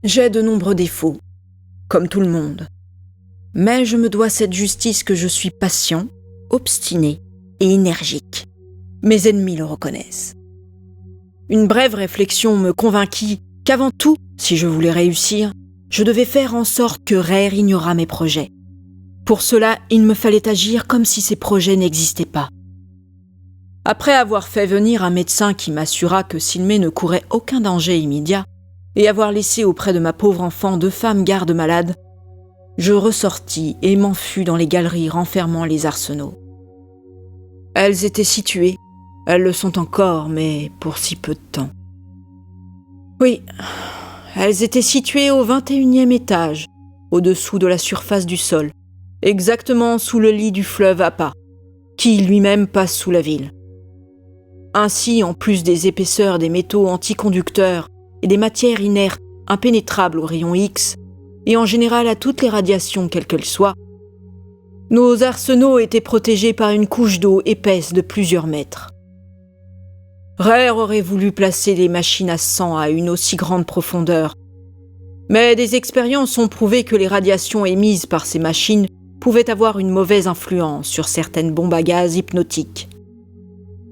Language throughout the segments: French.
J'ai de nombreux défauts, comme tout le monde. Mais je me dois cette justice que je suis patient, obstiné et énergique. Mes ennemis le reconnaissent. Une brève réflexion me convainquit qu'avant tout, si je voulais réussir, je devais faire en sorte que Rare ignorât mes projets. Pour cela, il me fallait agir comme si ces projets n'existaient pas. Après avoir fait venir un médecin qui m'assura que Silmé ne courait aucun danger immédiat, et avoir laissé auprès de ma pauvre enfant 2 femmes gardes-malades, je ressortis et m'enfus dans les galeries renfermant les arsenaux. Elles étaient situées, elles le sont encore, mais pour si peu de temps. Oui, elles étaient situées au 21e étage, au-dessous de la surface du sol, exactement sous le lit du fleuve Apa, qui lui-même passe sous la ville. Ainsi, en plus des épaisseurs des métaux anticonducteurs et des matières inertes impénétrables aux rayons X, et en général à toutes les radiations quelles qu'elles soient, nos arsenaux étaient protégés par une couche d'eau épaisse de plusieurs mètres. Rare aurait voulu placer les machines à sang à une aussi grande profondeur, mais des expériences ont prouvé que les radiations émises par ces machines pouvaient avoir une mauvaise influence sur certaines bombes à gaz hypnotiques.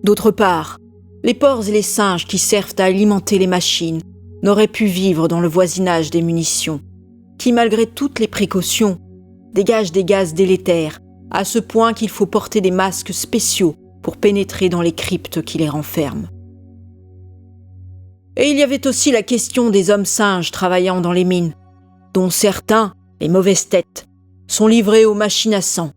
D'autre part, les porcs et les singes qui servent à alimenter les machines n'auraient pu vivre dans le voisinage des munitions, qui, malgré toutes les précautions, dégagent des gaz délétères, à ce point qu'il faut porter des masques spéciaux pour pénétrer dans les cryptes qui les renferment. Et il y avait aussi la question des hommes singes travaillant dans les mines, dont certains, les mauvaises têtes, sont livrés aux machines à sang,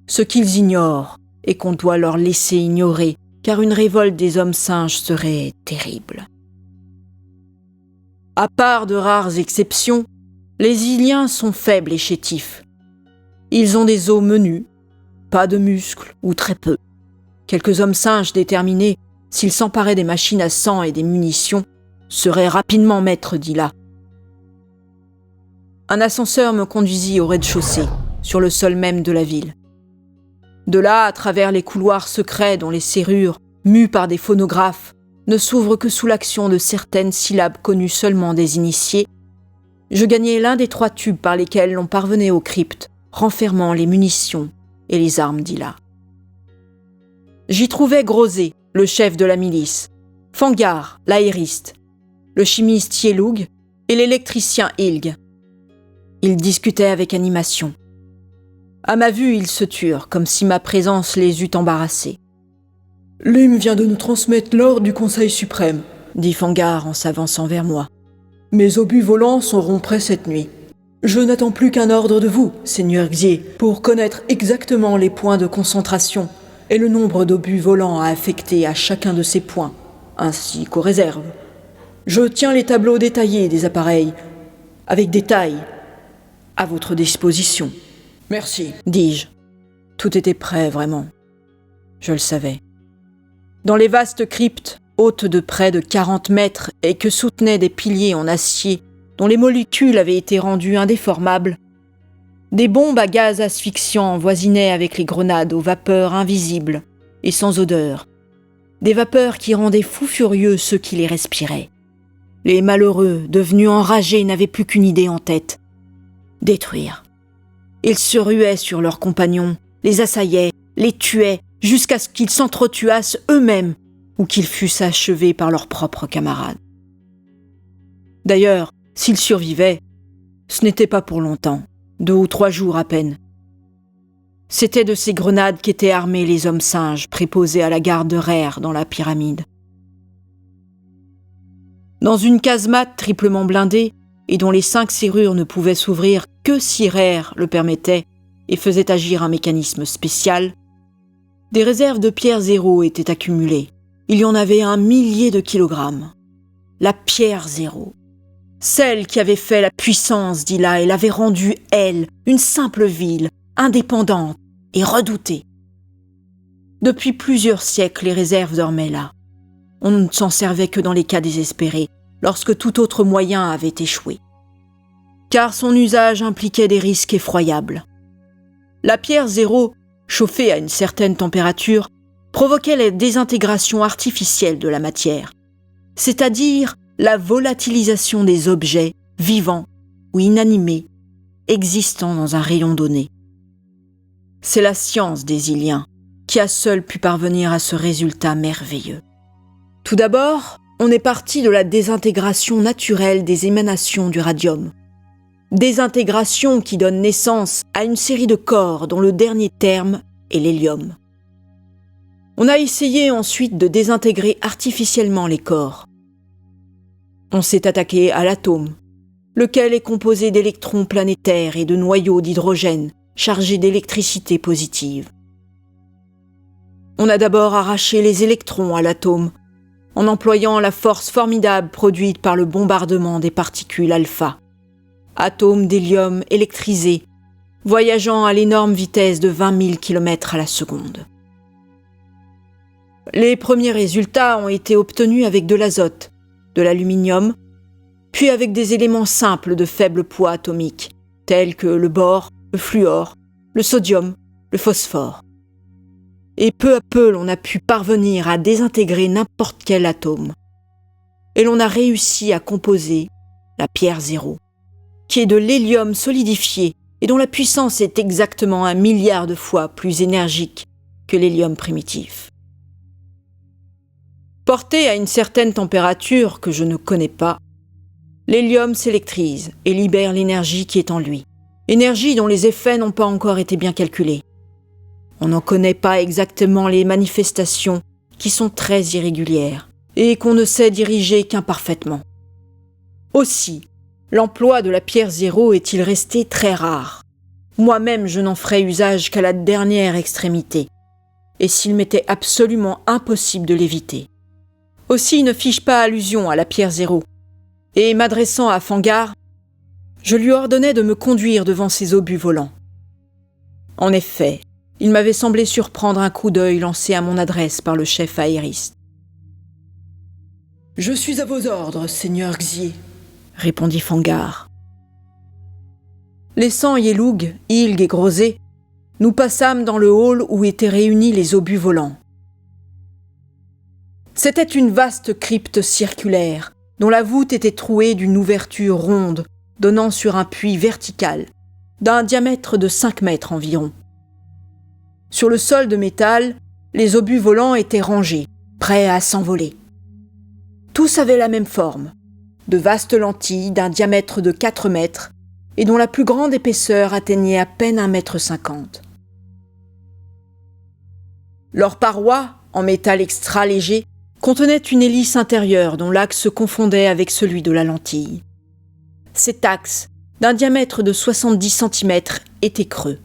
ce qu'ils ignorent et qu'on doit leur laisser ignorer, car une révolte des hommes singes serait terrible. À part de rares exceptions, les Iliens sont faibles et chétifs. Ils ont des os menus, pas de muscles ou très peu. Quelques hommes singes déterminés, s'ils s'emparaient des machines à sang et des munitions, seraient rapidement maîtres d'Ila. Un ascenseur me conduisit au rez-de-chaussée, sur le sol même de la ville. De là, à travers les couloirs secrets dont les serrures, mues par des phonographes, ne s'ouvrent que sous l'action de certaines syllabes connues seulement des initiés, je gagnai l'un des 3 tubes par lesquels l'on parvenait aux cryptes, renfermant les munitions et les armes d'Ila. J'y trouvais Grosé, le chef de la milice, Fangar, l'aériste, le chimiste Yelug et l'électricien Ilg. Ils discutaient avec animation. À ma vue, ils se turent, comme si ma présence les eût embarrassés. « Lim vient de nous transmettre l'ordre du Conseil suprême, » dit Fangar en s'avançant vers moi. « Mes obus volants seront prêts cette nuit. Je n'attends plus qu'un ordre de vous, Seigneur Xier, pour connaître exactement les points de concentration et le nombre d'obus volants à affecter à chacun de ces points, ainsi qu'aux réserves. Je tiens les tableaux détaillés des appareils, avec détail, à votre disposition. »« Merci, » dis-je. Tout était prêt, vraiment. Je le savais. Dans les vastes cryptes, hautes de près de 40 mètres et que soutenaient des piliers en acier dont les molécules avaient été rendues indéformables, des bombes à gaz asphyxiant voisinaient avec les grenades aux vapeurs invisibles et sans odeur, des vapeurs qui rendaient fous furieux ceux qui les respiraient. Les malheureux, devenus enragés, n'avaient plus qu'une idée en tête : détruire. Ils se ruaient sur leurs compagnons, les assaillaient, les tuaient, jusqu'à ce qu'ils s'entretuassent eux-mêmes ou qu'ils fussent achevés par leurs propres camarades. D'ailleurs, s'ils survivaient, ce n'était pas pour longtemps, 2 ou 3 jours à peine. C'étaient de ces grenades qu'étaient armés les hommes singes préposés à la garde de Rare dans la pyramide. Dans une casemate triplement blindée et dont les 5 serrures ne pouvaient s'ouvrir que si Rare le permettait et faisait agir un mécanisme spécial, des réserves de pierre zéro étaient accumulées. Il y en avait 1 millier de kilogrammes. La pierre zéro. Celle qui avait fait la puissance d'Ila et l'avait rendue, elle, une simple ville, indépendante et redoutée. Depuis plusieurs siècles, les réserves dormaient là. On ne s'en servait que dans les cas désespérés, lorsque tout autre moyen avait échoué. Car son usage impliquait des risques effroyables. La pierre zéro, chauffée à une certaine température, provoquait la désintégration artificielle de la matière, c'est-à-dire la volatilisation des objets vivants ou inanimés, existant dans un rayon donné. C'est la science des Iliens qui a seule pu parvenir à ce résultat merveilleux. Tout d'abord, on est parti de la désintégration naturelle des émanations du radium. Désintégration qui donne naissance à une série de corps dont le dernier terme est l'hélium. On a essayé ensuite de désintégrer artificiellement les corps. On s'est attaqué à l'atome, lequel est composé d'électrons planétaires et de noyaux d'hydrogène chargés d'électricité positive. On a d'abord arraché les électrons à l'atome, en employant la force formidable produite par le bombardement des particules alpha, atomes d'hélium électrisés, voyageant à l'énorme vitesse de 20 000 km à la seconde. Les premiers résultats ont été obtenus avec de l'azote, de l'aluminium, puis avec des éléments simples de faible poids atomique, tels que le bore, le fluor, le sodium, le phosphore. Et peu à peu, l'on a pu parvenir à désintégrer n'importe quel atome. Et l'on a réussi à composer la pierre zéro, qui est de l'hélium solidifié et dont la puissance est exactement 1 milliard de fois plus énergique que l'hélium primitif. Porté à une certaine température que je ne connais pas, l'hélium s'électrise et libère l'énergie qui est en lui, énergie dont les effets n'ont pas encore été bien calculés. On n'en connaît pas exactement les manifestations qui sont très irrégulières et qu'on ne sait diriger qu'imparfaitement. Aussi, l'emploi de la pierre zéro est-il resté très rare. Moi-même, je n'en ferai usage qu'à la dernière extrémité, et s'il m'était absolument impossible de l'éviter. Aussi ne fis-je pas allusion à la pierre zéro, et m'adressant à Fangar, je lui ordonnai de me conduire devant ses obus volants. En effet, il m'avait semblé surprendre un coup d'œil lancé à mon adresse par le chef aériste. « Je suis à vos ordres, seigneur Xier », répondit Fangar. Laissant Yéloug, Ilg et Grosé, nous passâmes dans le hall où étaient réunis les obus volants. C'était une vaste crypte circulaire, dont la voûte était trouée d'une ouverture ronde, donnant sur un puits vertical, d'un diamètre de 5 mètres environ. Sur le sol de métal, les obus volants étaient rangés, prêts à s'envoler. Tous avaient la même forme, de vastes lentilles d'un diamètre de 4 mètres et dont la plus grande épaisseur atteignait à peine 1,50 m. Leurs parois, en métal extra léger, contenaient une hélice intérieure dont l'axe se confondait avec celui de la lentille. Cet axe, d'un diamètre de 70 cm, était creux.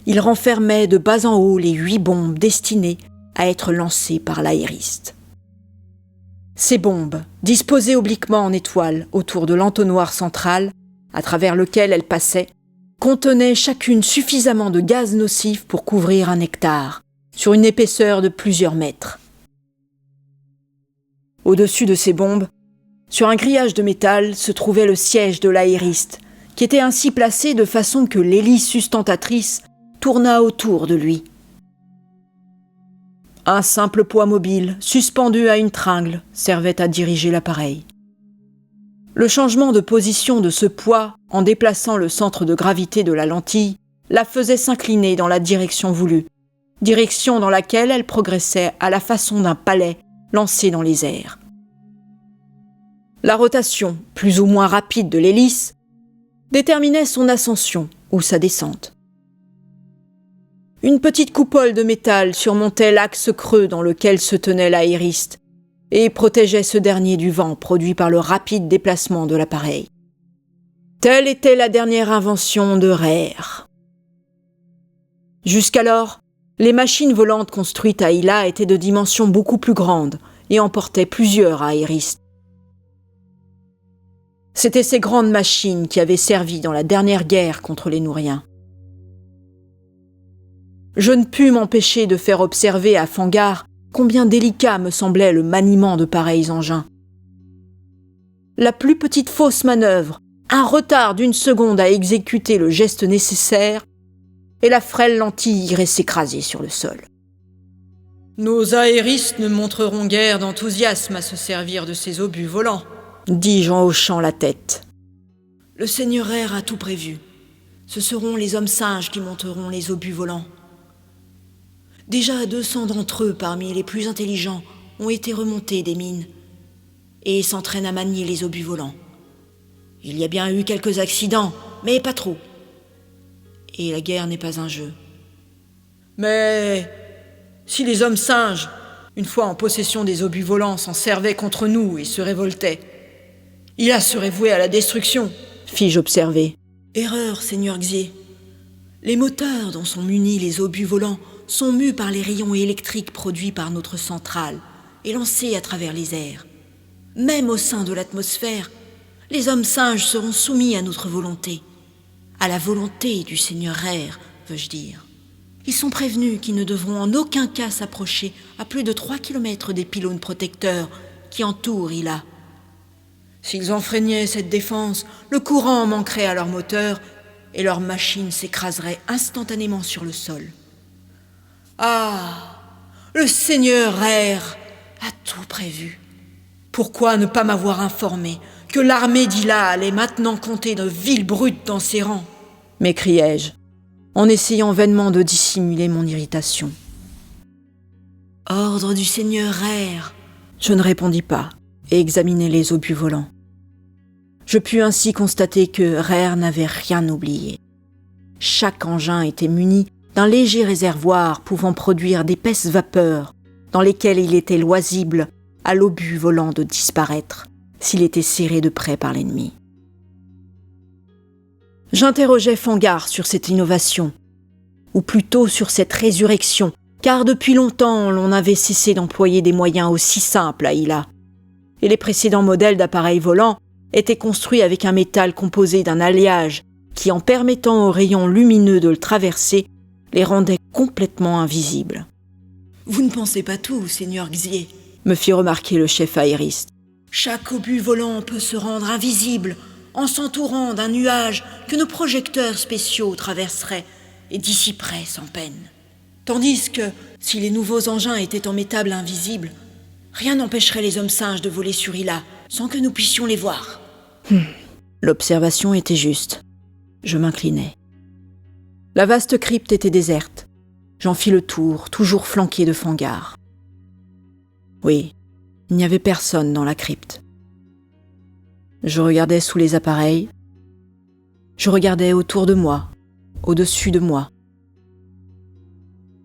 Il renfermait de bas en haut les 8 bombes destinées à être lancées par l'aériste. Ces bombes, disposées obliquement en étoile autour de l'entonnoir central, à travers lequel elles passaient, contenaient chacune suffisamment de gaz nocif pour couvrir un hectare, sur une épaisseur de plusieurs mètres. Au-dessus de ces bombes, sur un grillage de métal, se trouvait le siège de l'aériste, qui était ainsi placé de façon que l'hélice sustentatrice tourna autour de lui. Un simple poids mobile, suspendu à une tringle, servait à diriger l'appareil. Le changement de position de ce poids, en déplaçant le centre de gravité de la lentille, la faisait s'incliner dans la direction voulue, direction dans laquelle elle progressait à la façon d'un palais lancé dans les airs. La rotation, plus ou moins rapide de l'hélice, déterminait son ascension ou sa descente. Une petite coupole de métal surmontait l'axe creux dans lequel se tenait l'aériste et protégeait ce dernier du vent produit par le rapide déplacement de l'appareil. Telle était la dernière invention de Rare. Jusqu'alors, les machines volantes construites à Hila étaient de dimensions beaucoup plus grandes et emportaient plusieurs aéristes. C'étaient ces grandes machines qui avaient servi dans la dernière guerre contre les Nouriens. Je ne pus m'empêcher de faire observer à Fangar combien délicat me semblait le maniement de pareils engins. La plus petite fausse manœuvre, un retard d'1 seconde à exécuter le geste nécessaire, et la frêle lentille irait s'écraser sur le sol. Nos aéristes ne montreront guère d'enthousiasme à se servir de ces obus volants, dis-je en hochant la tête. Le Seigneur Air a tout prévu. Ce seront les hommes singes qui monteront les obus volants. Déjà 200 d'entre eux, parmi les plus intelligents, ont été remontés des mines et s'entraînent à manier les obus volants. Il y a bien eu quelques accidents, mais pas trop. Et la guerre n'est pas un jeu. Mais si les hommes singes, une fois en possession des obus volants, s'en servaient contre nous et se révoltaient, Ila serait voué à la destruction, fis-je observer. Erreur, Seigneur Xier. Les moteurs dont sont munis les obus volants sont mus par les rayons électriques produits par notre centrale et lancés à travers les airs. Même au sein de l'atmosphère, les hommes singes seront soumis à notre volonté. À la volonté du Seigneur Air, veux-je dire. Ils sont prévenus qu'ils ne devront en aucun cas s'approcher à plus de 3 kilomètres des pylônes protecteurs qui entourent Ila. S'ils enfreignaient cette défense, le courant manquerait à leur moteur et leur machine s'écraserait instantanément sur le sol. Ah, le Seigneur Air a tout prévu. Pourquoi ne pas m'avoir informé que l'armée d'Ila allait maintenant compter de viles brutes dans ses rangs ? M'écriai-je, en essayant vainement de dissimuler mon irritation. Ordre du Seigneur Air. Je ne répondis pas et examinai les obus volants. Je pus ainsi constater que Rare n'avait rien oublié. Chaque engin était muni d'un léger réservoir pouvant produire d'épaisses vapeurs dans lesquelles il était loisible à l'obus volant de disparaître s'il était serré de près par l'ennemi. J'interrogeai Fangar sur cette innovation, ou plutôt sur cette résurrection, car depuis longtemps l'on avait cessé d'employer des moyens aussi simples à Ila, et les précédents modèles d'appareils volants étaient construits avec un métal composé d'un alliage qui, en permettant aux rayons lumineux de le traverser, les rendait complètement invisibles. « Vous ne pensez pas tout, Seigneur Xier », me fit remarquer le chef aériste. « Chaque obus volant peut se rendre invisible en s'entourant d'un nuage que nos projecteurs spéciaux traverseraient et dissiperaient sans peine. Tandis que, si les nouveaux engins étaient en métal invisible, rien n'empêcherait les hommes singes de voler sur Ila sans que nous puissions les voir. » L'observation était juste. Je m'inclinai. La vaste crypte était déserte. J'en fis le tour, toujours flanqué de Fangar. Oui, il n'y avait personne dans la crypte. Je regardais sous les appareils. Je regardais autour de moi, au-dessus de moi.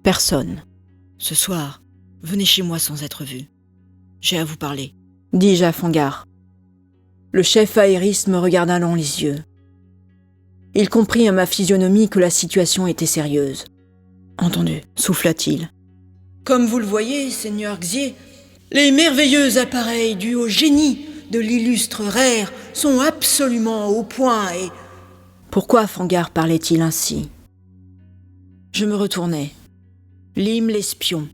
Personne. Ce soir, venez chez moi sans être vu. J'ai à vous parler, dis-je à Fangar. Le chef aériste me regarda dans les yeux. Il comprit à ma physionomie que la situation était sérieuse. Entendu, souffla-t-il. Comme vous le voyez, Seigneur Xier, les merveilleux appareils dus au génie de l'illustre Rare sont absolument au point et... Pourquoi Fangar parlait-il ainsi ? Je me retournai. Lim l'espion,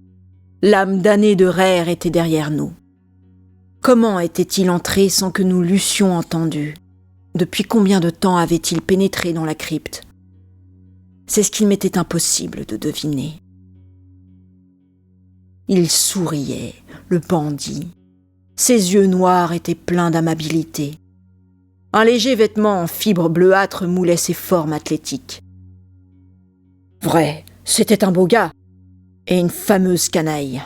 l'âme damnée de Rare était derrière nous. Comment était-il entré sans que nous l'eussions entendu ? Depuis combien de temps avait-il pénétré dans la crypte ? C'est ce qu'il m'était impossible de deviner. Il souriait, le bandit. Ses yeux noirs étaient pleins d'amabilité. Un léger vêtement en fibre bleuâtre moulait ses formes athlétiques. Vrai, c'était un beau gars, et une fameuse canaille.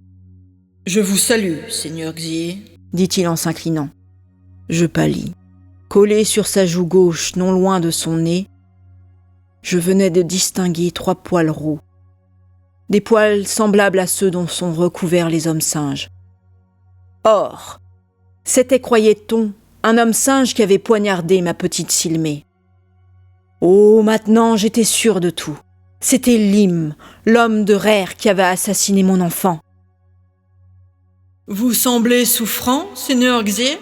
« Je vous salue, Seigneur Xier, » dit-il en s'inclinant. Je pâlis. Collé sur sa joue gauche, non loin de son nez, je venais de distinguer 3 poils roux. Des poils semblables à ceux dont sont recouverts les hommes singes. Or, c'était, croyait-on, un homme singe qui avait poignardé ma petite Silmé. Oh, maintenant j'étais sûr de tout. C'était Lim, l'homme de Rare qui avait assassiné mon enfant. « Vous semblez souffrant, Seigneur Xier ?»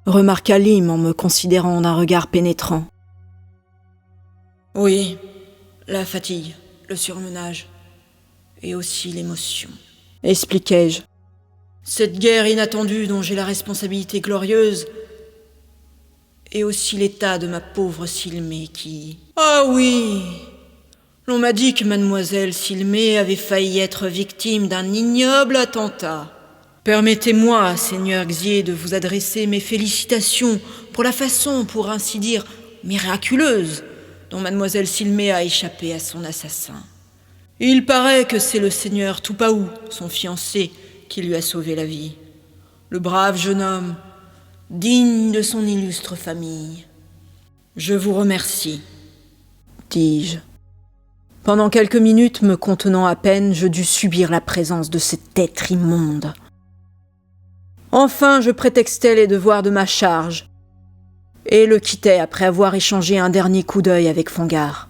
remarqua Lim en me considérant d'un regard pénétrant. « Oui, la fatigue, le surmenage, et aussi l'émotion, » expliquai-je. « Cette guerre inattendue dont j'ai la responsabilité glorieuse, et aussi l'état de ma pauvre Silmé qui... Ah oui, l'on m'a dit que mademoiselle Silmé avait failli être victime d'un ignoble attentat. Permettez-moi, Seigneur Xier, de vous adresser mes félicitations pour la façon, pour ainsi dire, miraculeuse dont mademoiselle Silmé a échappé à son assassin. Il paraît que c'est le seigneur Tupaou, son fiancé, qui lui a sauvé la vie. Le brave jeune homme, digne de son illustre famille. Je vous remercie, dis-je. Pendant quelques minutes, me contenant à peine, je dus subir la présence de cet être immonde. Enfin, je prétextai les devoirs de ma charge et le quittai après avoir échangé un dernier coup d'œil avec Fangar.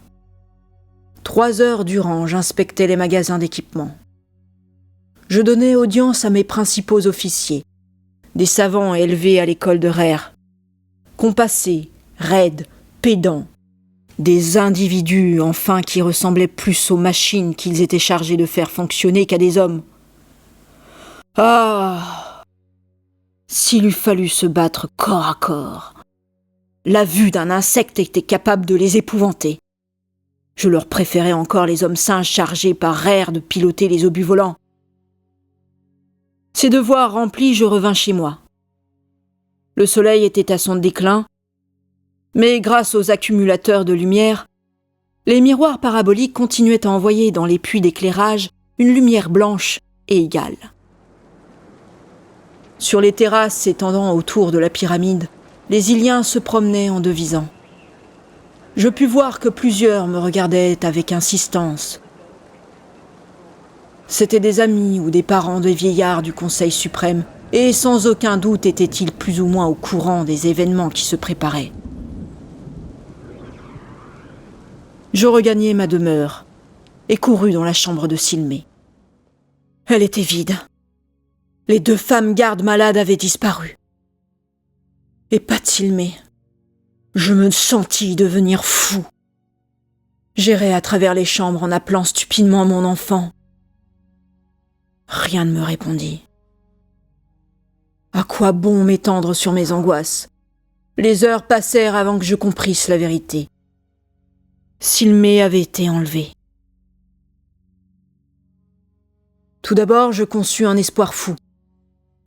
3 heures durant, j'inspectais les magasins d'équipement. Je donnais audience à mes principaux officiers, des savants élevés à l'école de Rère, compassés, raides, pédants, des individus, enfin, qui ressemblaient plus aux machines qu'ils étaient chargés de faire fonctionner qu'à des hommes. Ah! S'il eût fallu se battre corps à corps, la vue d'un insecte était capable de les épouvanter. Je leur préférais encore les hommes singes chargés par Rère de piloter les obus volants. Ces devoirs remplis, je revins chez moi. Le soleil était à son déclin, mais grâce aux accumulateurs de lumière, les miroirs paraboliques continuaient à envoyer dans les puits d'éclairage une lumière blanche et égale. Sur les terrasses s'étendant autour de la pyramide, les Iliens se promenaient en devisant. Je pus voir que plusieurs me regardaient avec insistance. C'étaient des amis ou des parents des vieillards du Conseil suprême, et sans aucun doute étaient-ils plus ou moins au courant des événements qui se préparaient. Je regagnai ma demeure et courus dans la chambre de Silmé. Elle était vide. Les 2 femmes gardes malades avaient disparu. Et pas de Silmé. Je me sentis devenir fou. J'errai à travers les chambres en appelant stupidement mon enfant. Rien ne me répondit. À quoi bon m'étendre sur mes angoisses? Les heures passèrent avant que je comprisse la vérité. Silmé avait été enlevée. Tout d'abord, je conçus un espoir fou.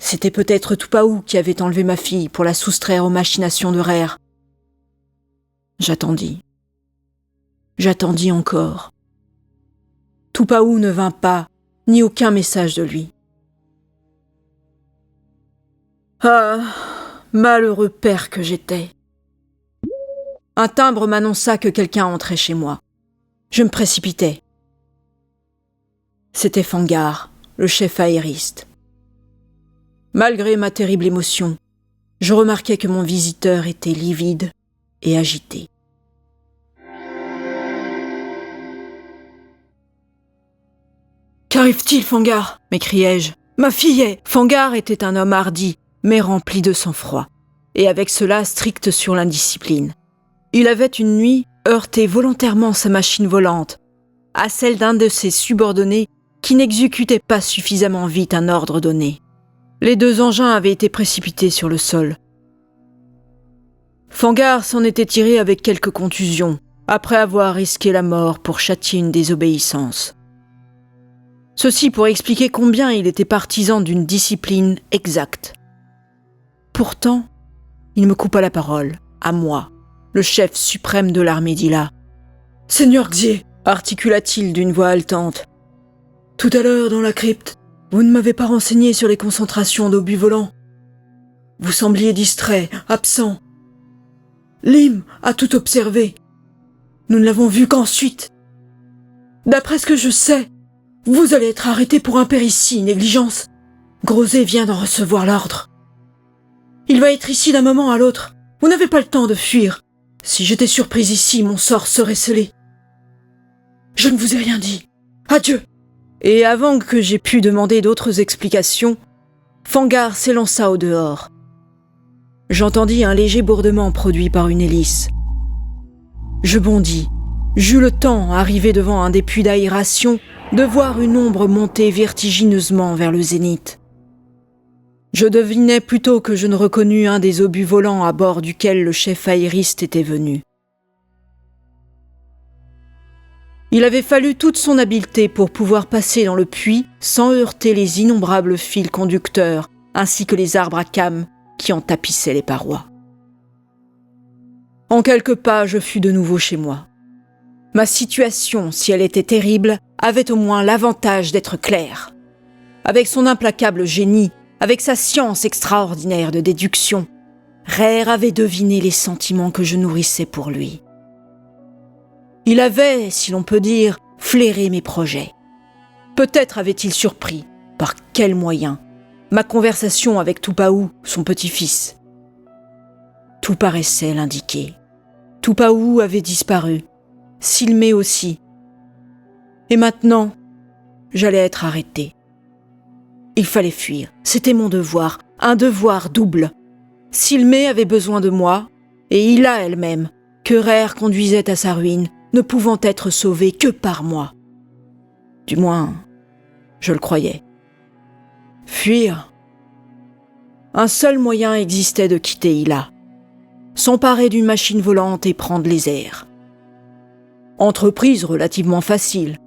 C'était peut-être Tupaou qui avait enlevé ma fille pour la soustraire aux machinations de Rère. J'attendis. J'attendis encore. Tupaou ne vint pas, ni aucun message de lui. Ah, malheureux père que j'étais. Un timbre m'annonça que quelqu'un entrait chez moi. Je me précipitai. C'était Fangar, le chef aériste. Malgré ma terrible émotion, je remarquai que mon visiteur était livide et agité. « Qu'arrive-t-il, Fangar » m'écriai-je. « Ma fille est... » Fangar était un homme hardi, mais rempli de sang-froid, et avec cela strict sur l'indiscipline. Il avait une nuit heurté volontairement sa machine volante à celle d'un de ses subordonnés qui n'exécutait pas suffisamment vite un ordre donné. Les 2 engins avaient été précipités sur le sol. Fangar s'en était tiré avec quelques contusions, après avoir risqué la mort pour châtier une désobéissance. Ceci pour expliquer combien il était partisan d'une discipline exacte. Pourtant, il me coupa la parole, à moi, le chef suprême de l'armée d'Ila. « Seigneur Xier » articula-t-il d'une voix haletante. « Tout à l'heure, dans la crypte, vous ne m'avez pas renseigné sur les concentrations d'obus volants. Vous sembliez distrait, absent. Lim a tout observé. Nous ne l'avons vu qu'ensuite. D'après ce que je sais, vous allez être arrêté pour impéritie, négligence. Grosset vient d'en recevoir l'ordre. Il va être ici d'un moment à l'autre. Vous n'avez pas le temps de fuir. Si j'étais surprise ici, mon sort serait scellé. Je ne vous ai rien dit. Adieu. » Et avant que j'aie pu demander d'autres explications, Fangar s'élança au dehors. J'entendis un léger bourdement produit par une hélice. Je bondis. J'eus le temps, arrivé devant un des puits d'aération, de voir une ombre monter vertigineusement vers le zénith. Je devinais plutôt que je ne reconnus un des obus volants à bord duquel le chef aériste était venu. Il avait fallu toute son habileté pour pouvoir passer dans le puits sans heurter les innombrables fils conducteurs ainsi que les arbres à cames qui en tapissaient les parois. En quelques pas, je fus de nouveau chez moi. Ma situation, si elle était terrible, avait au moins l'avantage d'être claire. Avec son implacable génie, avec sa science extraordinaire de déduction, Rare avait deviné les sentiments que je nourrissais pour lui. Il avait, si l'on peut dire, flairé mes projets. Peut-être avait-il surpris, par quel moyen, ma conversation avec Tupaou, son petit-fils. Tout paraissait l'indiquer. Tupaou avait disparu, Silmé aussi. Et maintenant, j'allais être arrêté. Il fallait fuir, c'était mon devoir, un devoir double. Silmé avait besoin de moi, et Ila elle-même, que Rare conduisait à sa ruine, ne pouvant être sauvée que par moi. Du moins, je le croyais. Fuir. Un seul moyen existait de quitter Ila. S'emparer d'une machine volante et prendre les airs. Entreprise relativement facile.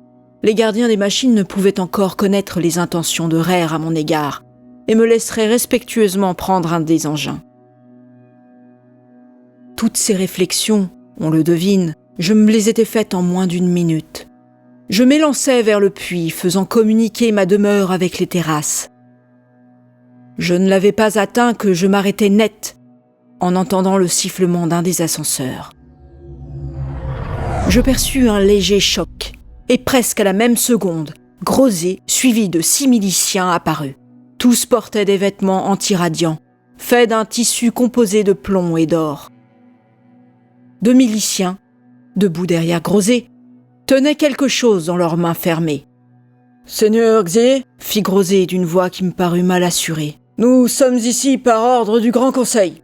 Les gardiens des machines ne pouvaient encore connaître les intentions de Rare à mon égard et me laisseraient respectueusement prendre un des engins. Toutes ces réflexions, on le devine, je me les étais faites en moins d'une minute. Je m'élançais vers le puits, faisant communiquer ma demeure avec les terrasses. Je ne l'avais pas atteint que je m'arrêtais net en entendant le sifflement d'un des ascenseurs. Je perçus un léger choc, et presque à la même seconde, Grosé, suivi de 6 miliciens, apparut. Tous portaient des vêtements antiradiants, faits d'un tissu composé de plomb et d'or. 2 miliciens, debout derrière Grosé, tenaient quelque chose dans leurs mains fermées. « Seigneur Xé » fit Grosé d'une voix qui me parut mal assurée. « Nous sommes ici par ordre du Grand Conseil.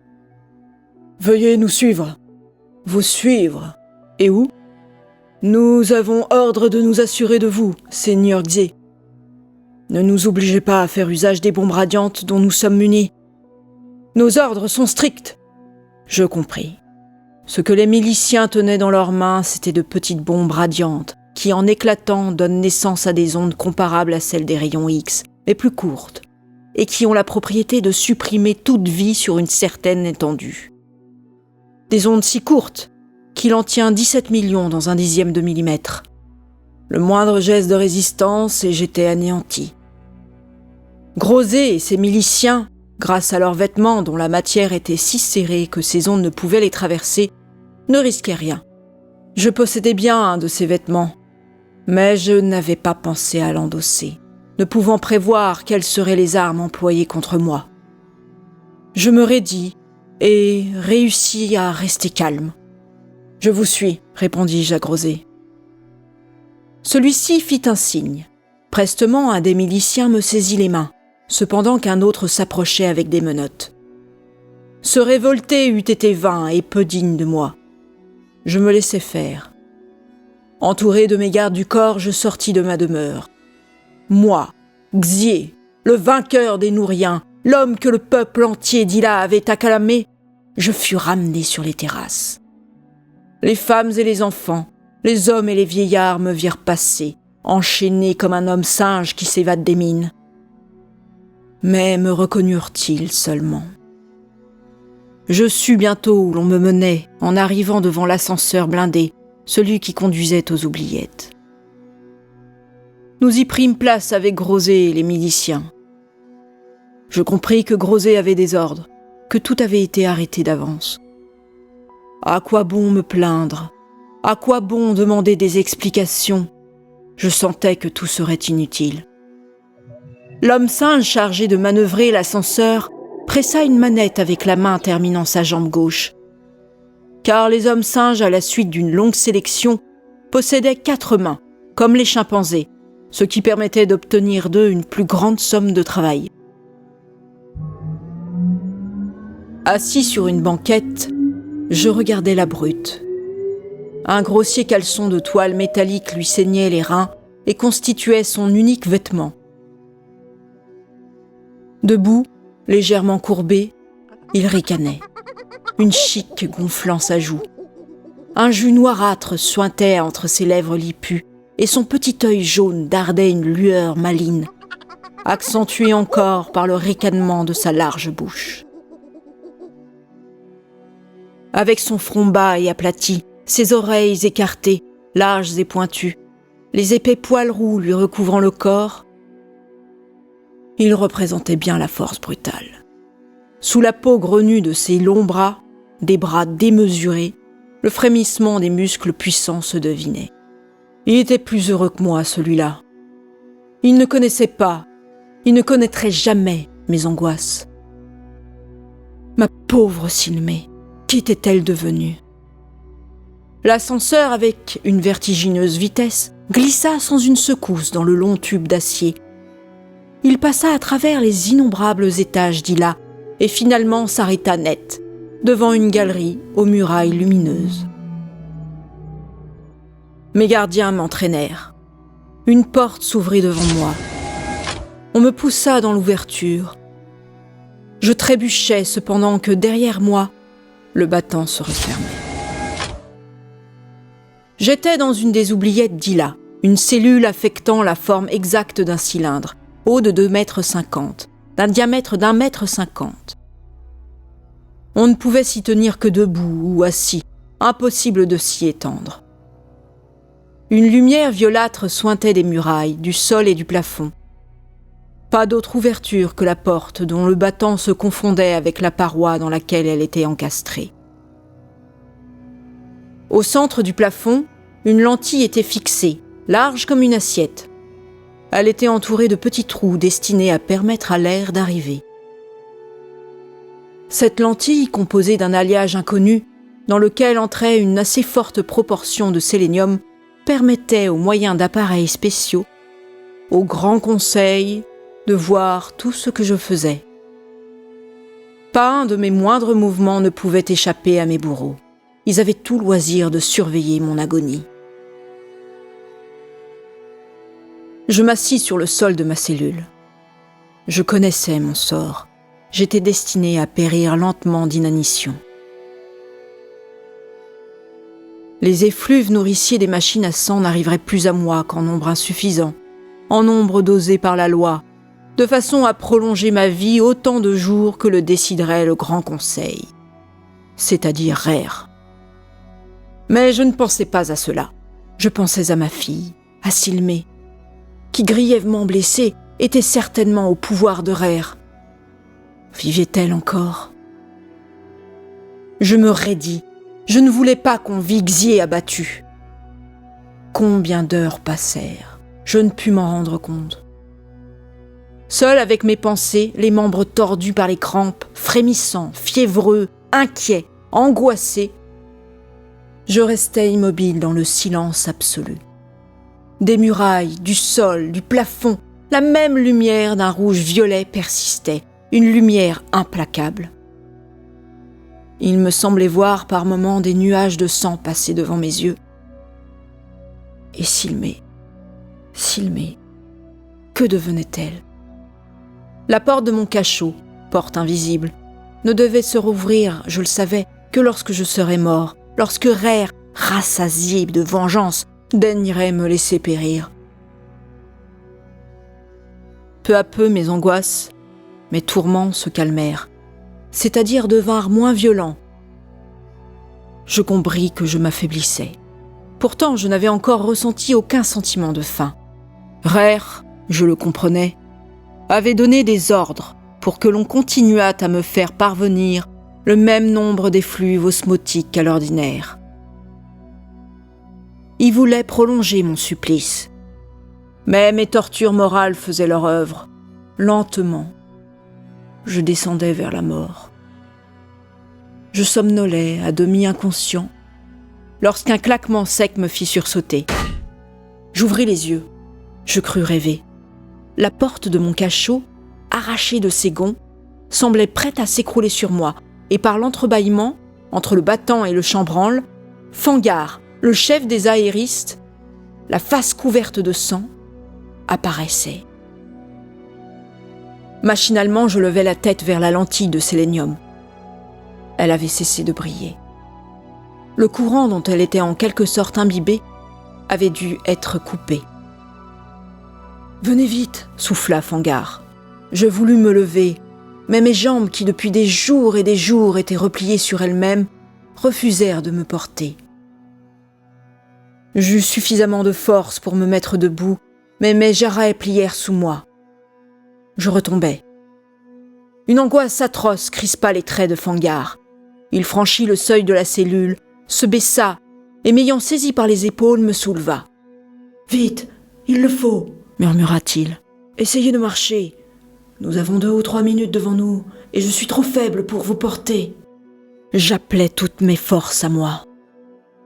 Veuillez nous suivre. »« Vous suivre ? Et où ?»« Nous avons ordre de nous assurer de vous, Seigneur Xé. Ne nous obligez pas à faire usage des bombes radiantes dont nous sommes munis. Nos ordres sont stricts. » Je compris. Ce que les miliciens tenaient dans leurs mains, c'étaient de petites bombes radiantes qui, en éclatant, donnent naissance à des ondes comparables à celles des rayons X, mais plus courtes, et qui ont la propriété de supprimer toute vie sur une certaine étendue. Des ondes si courtes qu'il en tient 17 millions dans un dixième de millimètre. Le moindre geste de résistance et j'étais anéanti. Grosé et ses miliciens, grâce à leurs vêtements dont la matière était si serrée que ces ondes ne pouvaient les traverser, ne risquaient rien. Je possédais bien un de ces vêtements, mais je n'avais pas pensé à l'endosser, ne pouvant prévoir quelles seraient les armes employées contre moi. Je me raidis et réussis à rester calme. « Je vous suis », répondis-je à Grosé. Celui-ci fit un signe. Prestement, un des miliciens me saisit les mains, cependant qu'un autre s'approchait avec des menottes. Se révolter eût été vain et peu digne de moi. Je me laissai faire. Entouré de mes gardes du corps, je sortis de ma demeure. Moi, Xié, le vainqueur des Nouriens, l'homme que le peuple entier d'Ila avait acclamé, je fus ramené sur les terrasses. Les femmes et les enfants, les hommes et les vieillards me virent passer, enchaîné comme un homme singe qui s'évade des mines. Mais me reconnurent-ils seulement? Je sus bientôt où l'on me menait en arrivant devant l'ascenseur blindé, celui qui conduisait aux oubliettes. Nous y prîmes place avec Grosé et les miliciens. Je compris que Grosé avait des ordres, que tout avait été arrêté d'avance. À quoi bon me plaindre? À quoi bon demander des explications? Je sentais que tout serait inutile. L'homme singe chargé de manœuvrer l'ascenseur pressa une manette avec la main terminant sa jambe gauche. Car les hommes singes, à la suite d'une longue sélection, possédaient 4 mains, comme les chimpanzés, ce qui permettait d'obtenir d'eux une plus grande somme de travail. Assis sur une banquette, je regardais la brute. Un grossier caleçon de toile métallique lui saignait les reins et constituait son unique vêtement. Debout, légèrement courbé, il ricanait, une chique gonflant sa joue. Un jus noirâtre suintait entre ses lèvres lippues, et son petit œil jaune dardait une lueur maligne, accentuée encore par le ricanement de sa large bouche. Avec son front bas et aplati, ses oreilles écartées, larges et pointues, les épais poils roux lui recouvrant le corps, il représentait bien la force brutale. Sous la peau grenue de ses longs bras, des bras démesurés, le frémissement des muscles puissants se devinait. Il était plus heureux que moi, celui-là. Il ne connaissait pas, il ne connaîtrait jamais mes angoisses. Ma pauvre Silmé, qu'était-elle devenue ? L'ascenseur, avec une vertigineuse vitesse, glissa sans une secousse dans le long tube d'acier. Il passa à travers les innombrables étages d'Ila et finalement s'arrêta net, devant une galerie aux murailles lumineuses. Mes gardiens m'entraînèrent. Une porte s'ouvrit devant moi. On me poussa dans l'ouverture. Je trébuchais cependant que derrière moi, le battant se refermait. J'étais dans une des oubliettes d'Ila, une cellule affectant la forme exacte d'un cylindre, haut de 2,50 m, d'un diamètre d'1,50 m. On ne pouvait s'y tenir que debout ou assis, impossible de s'y étendre. Une lumière violâtre suintait des murailles, du sol et du plafond. Pas d'autre ouverture que la porte dont le battant se confondait avec la paroi dans laquelle elle était encastrée. Au centre du plafond, une lentille était fixée, large comme une assiette. Elle était entourée de petits trous destinés à permettre à l'air d'arriver. Cette lentille, composée d'un alliage inconnu, dans lequel entrait une assez forte proportion de sélénium, permettait, au moyen d'appareils spéciaux, au Grand Conseil, de voir tout ce que je faisais. Pas un de mes moindres mouvements ne pouvait échapper à mes bourreaux. Ils avaient tout loisir de surveiller mon agonie. Je m'assis sur le sol de ma cellule. Je connaissais mon sort. J'étais destiné à périr lentement d'inanition. Les effluves nourriciers des machines à sang n'arriveraient plus à moi qu'en nombre insuffisant, en nombre dosé par la loi, de façon à prolonger ma vie autant de jours que le déciderait le Grand Conseil, c'est-à-dire rare. Mais je ne pensais pas à cela. Je pensais à ma fille, à Silmé, qui, grièvement blessée, était certainement au pouvoir de Rare. Vivait-elle encore ? Je me raidis. Je ne voulais pas qu'on vît Xié abattu. Combien d'heures passèrent ? Je ne pus m'en rendre compte. Seul avec mes pensées, les membres tordus par les crampes, frémissants, fiévreux, inquiets, angoissés, je restais immobile dans le silence absolu. Des murailles, du sol, du plafond, la même lumière d'un rouge-violet persistait, une lumière implacable. Il me semblait voir par moments des nuages de sang passer devant mes yeux. Et Silmé, que devenait-elle ? La porte de mon cachot, porte invisible, ne devait se rouvrir, je le savais, que lorsque je serais mort, lorsque Rare, rassasié de vengeance, daignerait me laisser périr. Peu à peu, mes angoisses, mes tourments se calmèrent, c'est-à-dire devinrent moins violents. Je compris que je m'affaiblissais. Pourtant, je n'avais encore ressenti aucun sentiment de faim. Rare, je le comprenais, avait donné des ordres pour que l'on continuât à me faire parvenir le même nombre d'effluves osmotiques qu'à l'ordinaire. Il voulait prolonger mon supplice, mais mes tortures morales faisaient leur œuvre. Lentement, je descendais vers la mort. Je somnolais, à demi inconscient, lorsqu'un claquement sec me fit sursauter. J'ouvris les yeux. Je crus rêver. La porte de mon cachot, arrachée de ses gonds, semblait prête à s'écrouler sur moi, et par l'entrebâillement, entre le battant et le chambranle, Fangar, le chef des aéristes, la face couverte de sang, apparaissait. Machinalement, je levai la tête vers la lentille de sélénium. Elle avait cessé de briller. Le courant dont elle était en quelque sorte imbibée avait dû être coupé. « Venez vite !» souffla Fangar. Je voulus me lever, mais mes jambes, qui depuis des jours et des jours étaient repliées sur elles-mêmes, refusèrent de me porter. J'eus suffisamment de force pour me mettre debout, mais mes jarrets plièrent sous moi. Je retombai. Une angoisse atroce crispa les traits de Fangar. Il franchit le seuil de la cellule, se baissa et, m'ayant saisi par les épaules, me souleva. « Vite, il le faut !» murmura-t-il. « Essayez de marcher. Nous avons 2 ou 3 minutes devant nous et je suis trop faible pour vous porter. » J'appelais toutes mes forces à moi.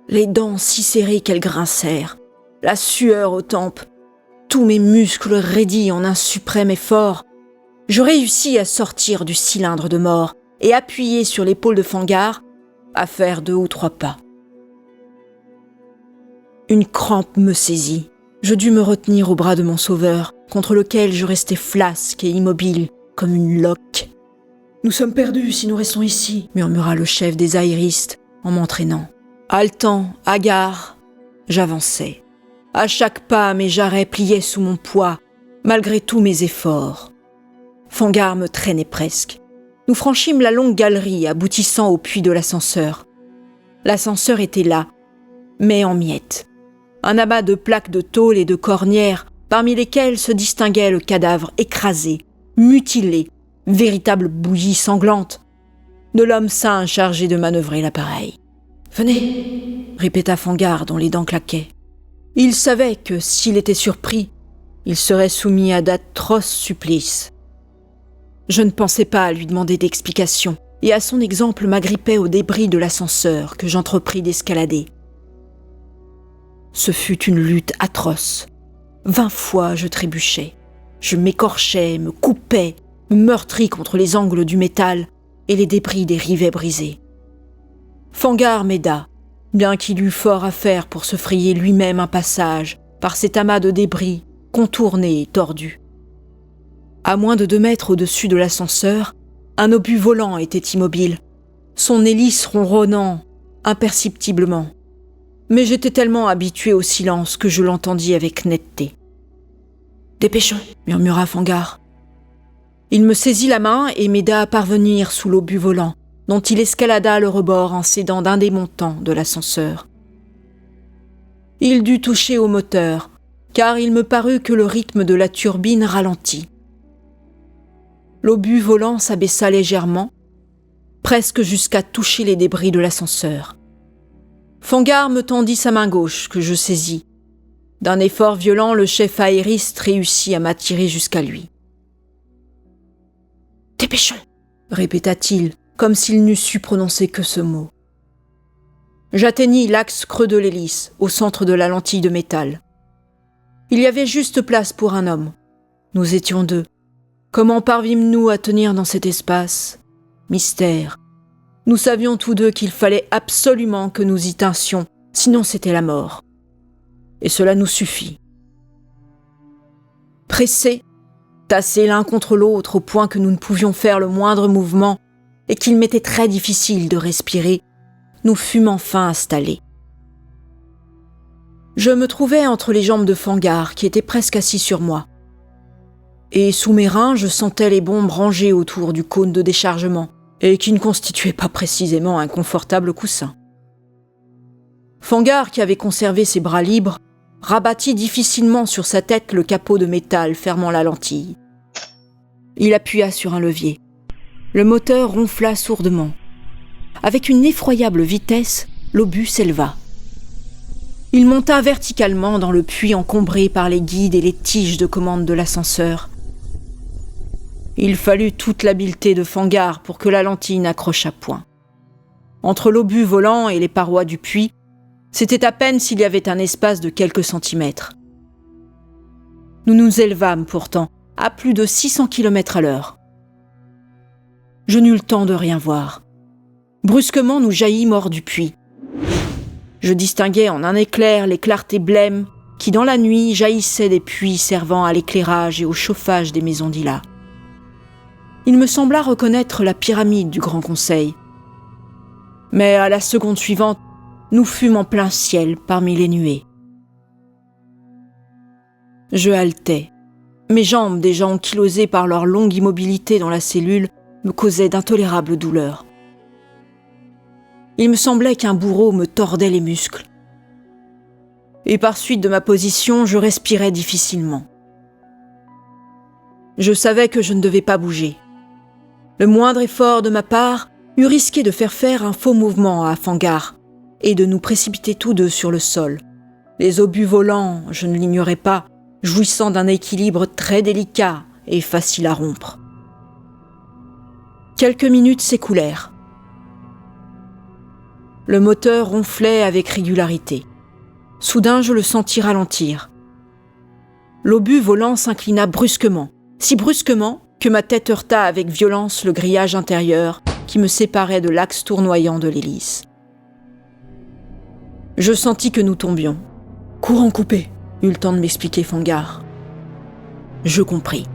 Les dents si serrées qu'elles grincèrent, la sueur aux tempes, tous mes muscles raidis en un suprême effort, je réussis à sortir du cylindre de mort et appuyer sur l'épaule de Fangar, à faire 2 ou 3 pas. Une crampe me saisit. Je dus me retenir au bras de mon sauveur, contre lequel je restais flasque et immobile, comme une loque. « Nous sommes perdus si nous restons ici », murmura le chef des aéristes en m'entraînant. Haletant, hagard, j'avançais. À chaque pas, mes jarrets pliaient sous mon poids, malgré tous mes efforts. Fangar me traînait presque. Nous franchîmes la longue galerie aboutissant au puits de l'ascenseur. L'ascenseur était là, mais en miettes. Un amas de plaques de tôle et de cornières, parmi lesquelles se distinguait le cadavre écrasé, mutilé, véritable bouillie sanglante, de l'homme sain chargé de manœuvrer l'appareil. « Venez !» répéta Fangar dont les dents claquaient. Il savait que, s'il était surpris, il serait soumis à d'atroces supplices. Je ne pensais pas à lui demander d'explications, et à son exemple m'agrippais aux débris de l'ascenseur que j'entrepris d'escalader. Ce fut une lutte atroce. 20 fois je trébuchais. Je m'écorchais, me coupais, me meurtris contre les angles du métal et les débris des rivets brisés. Fangar m'aida, bien qu'il eût fort à faire pour se frayer lui-même un passage par cet amas de débris contourné et tordu. À moins de 2 mètres au-dessus de l'ascenseur, un obus volant était immobile, son hélice ronronnant imperceptiblement. Mais j'étais tellement habitué au silence que je l'entendis avec netteté. « Dépêchons !» murmura Fangar. Il me saisit la main et m'aida à parvenir sous l'obus volant, dont il escalada le rebord en s'aidant d'un des montants de l'ascenseur. Il dut toucher au moteur, car il me parut que le rythme de la turbine ralentit. L'obus volant s'abaissa légèrement, presque jusqu'à toucher les débris de l'ascenseur. Fangar me tendit sa main gauche, que je saisis. D'un effort violent, le chef aériste réussit à m'attirer jusqu'à lui. « Dépêchons !» répéta-t-il, comme s'il n'eût su prononcer que ce mot. J'atteignis l'axe creux de l'hélice, au centre de la lentille de métal. Il y avait juste place pour un homme. Nous étions 2. Comment parvîmes-nous à tenir dans cet espace ? Mystère. Nous savions tous 2 qu'il fallait absolument que nous y tinssions, sinon c'était la mort. Et cela nous suffit. Pressés, tassés l'un contre l'autre au point que nous ne pouvions faire le moindre mouvement et qu'il m'était très difficile de respirer, nous fûmes enfin installés. Je me trouvais entre les jambes de Fangar qui était presque assis sur moi. Et sous mes reins, je sentais les bombes rangées autour du cône de déchargement et qui ne constituait pas précisément un confortable coussin. Fangar, qui avait conservé ses bras libres, rabattit difficilement sur sa tête le capot de métal fermant la lentille. Il appuya sur un levier. Le moteur ronfla sourdement. Avec une effroyable vitesse, l'obus s'éleva. Il monta verticalement dans le puits encombré par les guides et les tiges de commande de l'ascenseur. Il fallut toute l'habileté de Fangar pour que la lentille n'accrochât point. Entre l'obus volant et les parois du puits, c'était à peine s'il y avait un espace de quelques centimètres. Nous nous élevâmes pourtant à plus de 600 km à l'heure. Je n'eus le temps de rien voir. Brusquement, nous jaillîmes hors du puits. Je distinguais en un éclair les clartés blêmes qui, dans la nuit, jaillissaient des puits servant à l'éclairage et au chauffage des maisons d'Ila. Il me sembla reconnaître la pyramide du Grand Conseil. Mais à la seconde suivante, nous fûmes en plein ciel parmi les nuées. Je haletais. Mes jambes, déjà ankylosées par leur longue immobilité dans la cellule, me causaient d'intolérables douleurs. Il me semblait qu'un bourreau me tordait les muscles. Et par suite de ma position, je respirais difficilement. Je savais que je ne devais pas bouger. Le moindre effort de ma part eût risqué de faire un faux mouvement à Fangar et de nous précipiter tous deux sur le sol. Les obus volants, je ne l'ignorais pas, jouissant d'un équilibre très délicat et facile à rompre. Quelques minutes s'écoulèrent. Le moteur ronflait avec régularité. Soudain, je le sentis ralentir. L'obus volant s'inclina brusquement, si brusquement que ma tête heurta avec violence le grillage intérieur qui me séparait de l'axe tournoyant de l'hélice. Je sentis que nous tombions. « Courant coupé !» eut le temps de m'expliquer Fangar. Je compris.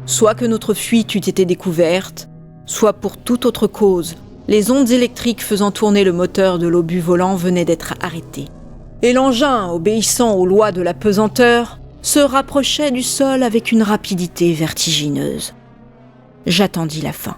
Soit que notre fuite eût été découverte, soit pour toute autre cause, les ondes électriques faisant tourner le moteur de l'obus volant venaient d'être arrêtées. Et l'engin, obéissant aux lois de la pesanteur, se rapprochait du sol avec une rapidité vertigineuse. J'attendis la fin.